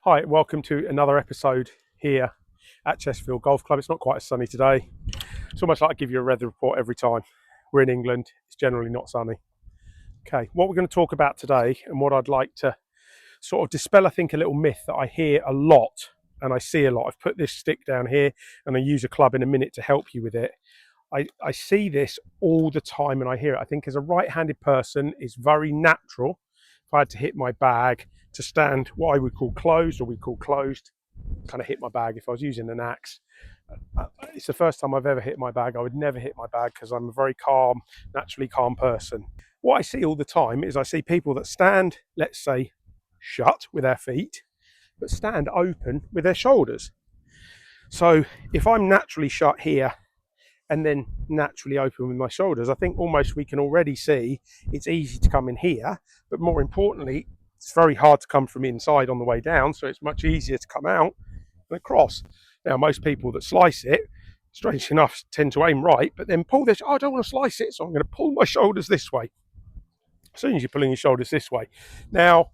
Hi, welcome to another episode here at Chesterfield Golf Club. It's not quite as sunny today. It's almost like I give you a weather report every time. We're in England, it's generally not sunny. Okay, what we're going to talk about today and what I'd like to sort of dispel, I think, a little myth that I hear a lot and I see a lot. I've put this stick down here and I use a club in a minute to help you with it. I see this all the time and I hear it. I think as a right-handed person, it's very natural if I had to hit my bag to stand what I would call closed, or we call closed, kind of hit my bag if I was using an axe. It's the first time I've ever hit my bag. I would never hit my bag because I'm a very calm, naturally calm person. What I see all the time is I see people that stand, let's say, shut with their feet, but stand open with their shoulders. So if I'm naturally shut here and then naturally open with my shoulders, I think almost we can already see it's easy to come in here, but more importantly, it's very hard to come from inside on the way down, so it's much easier to come out and across. Now, most people that slice it, strangely enough, tend to aim right, but then pull this, I don't want to slice it, so I'm going to pull my shoulders this way. As soon as you're pulling your shoulders this way. Now,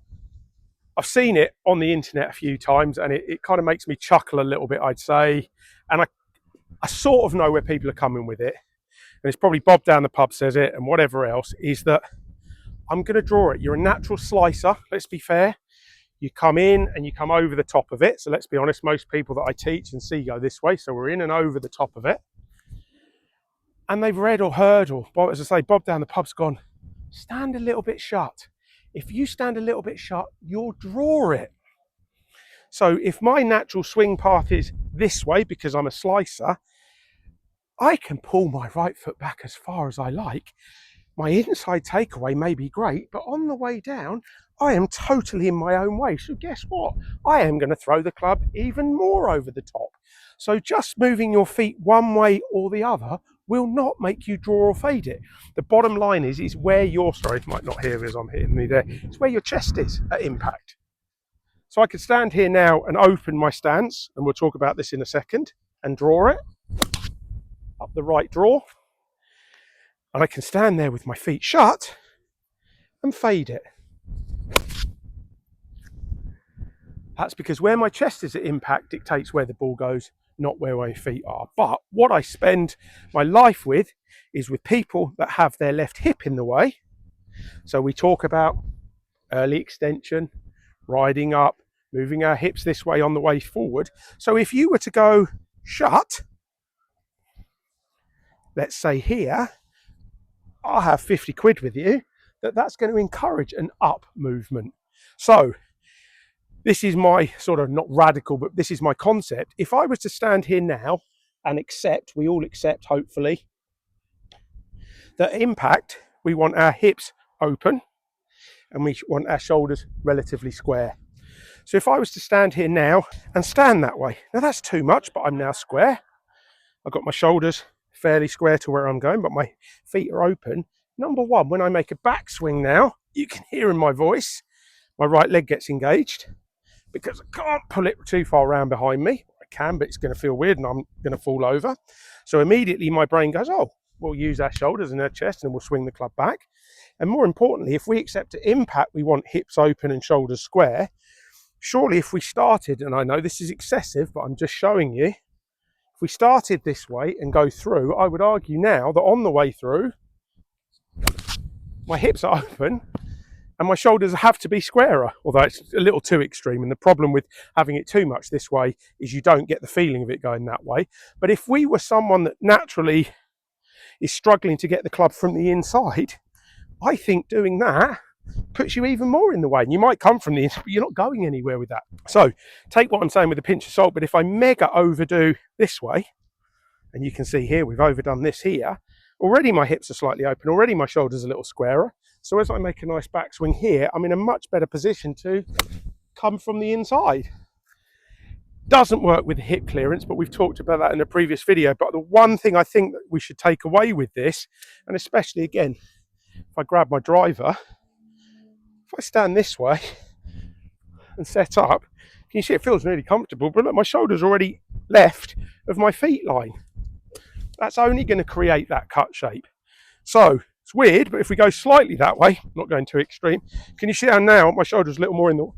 I've seen it on the internet a few times, and it kind of makes me chuckle a little bit, I'd say, and I sort of know where people are coming with it, and it's probably Bob down the pub says it, and whatever else, is that I'm going to draw it. You're a natural slicer, let's be fair. You come in and you come over the top of it. So let's be honest, most people that I teach and see go this way. So we're in and over the top of it. And they've read or heard, or as I say, Bob down the pub's gone, stand a little bit shut. If you stand a little bit shut, you'll draw it. So if my natural swing path is this way because I'm a slicer, I can pull my right foot back as far as I like. My inside takeaway may be great, but on the way down, I am totally in my own way. So guess what? I am going to throw the club even more over the top. So just moving your feet one way or the other will not make you draw or fade it. The bottom line is where your, sorry, you might not hear as I'm hitting me there, it's where your chest is at impact. So I could stand here now and open my stance, and we'll talk about this in a second, and draw it up the right draw. And I can stand there with my feet shut and fade it. That's because where my chest is at impact dictates where the ball goes, not where my feet are. But what I spend my life with is with people that have their left hip in the way. So we talk about early extension, riding up, moving our hips this way on the way forward. So if you were to go shut, let's say here, I'll have 50 quid with you, that's going to encourage an up movement. So this is my sort of, not radical, but this is my concept. If I was to stand here now and accept, we all accept hopefully, that impact, we want our hips open and we want our shoulders relatively square. So if I was to stand here now and stand that way, now that's too much, but I'm now square. I've got my shoulders fairly square to where I'm going, but my feet are open. Number one, when I make a backswing now, you can hear in my voice, my right leg gets engaged because I can't pull it too far around behind me. I can, but it's going to feel weird and I'm going to fall over. So immediately my brain goes, oh, we'll use our shoulders and our chest and we'll swing the club back. And more importantly, if we accept an impact, we want hips open and shoulders square. Surely if we started, and I know this is excessive, but I'm just showing you, if we started this way and go through, I would argue now that on the way through, my hips are open and my shoulders have to be squarer, although it's a little too extreme. And the problem with having it too much this way is you don't get the feeling of it going that way. But if we were someone that naturally is struggling to get the club from the inside, I think doing that puts you even more in the way. And you might come from the inside, but you're not going anywhere with that. So take what I'm saying with a pinch of salt, but if I mega overdo this way, and you can see here, we've overdone this here, already my hips are slightly open, already my shoulders are a little squarer. So as I make a nice backswing here, I'm in a much better position to come from the inside. Doesn't work with the hip clearance, but we've talked about that in a previous video. But the one thing I think that we should take away with this, and especially again, if I grab my driver, if I stand this way and set up, can you see it feels really comfortable? But look, my shoulder's already left of my feet line. That's only going to create that cut shape. So it's weird, but if we go slightly that way, not going too extreme, can you see how now my shoulder's a little more in the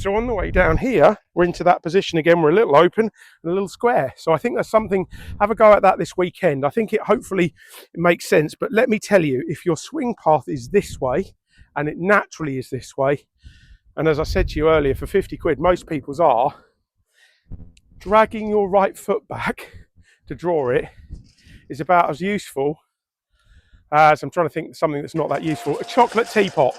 So on the way down here, we're into that position again. We're a little open and a little square. So I think that's something, have a go at that this weekend. I think hopefully it makes sense. But let me tell you, if your swing path is this way, and it naturally is this way, and as I said to you earlier, for 50 quid, most people's are, dragging your right foot back to draw it is about as useful as, I'm trying to think of something that's not that useful, a chocolate teapot.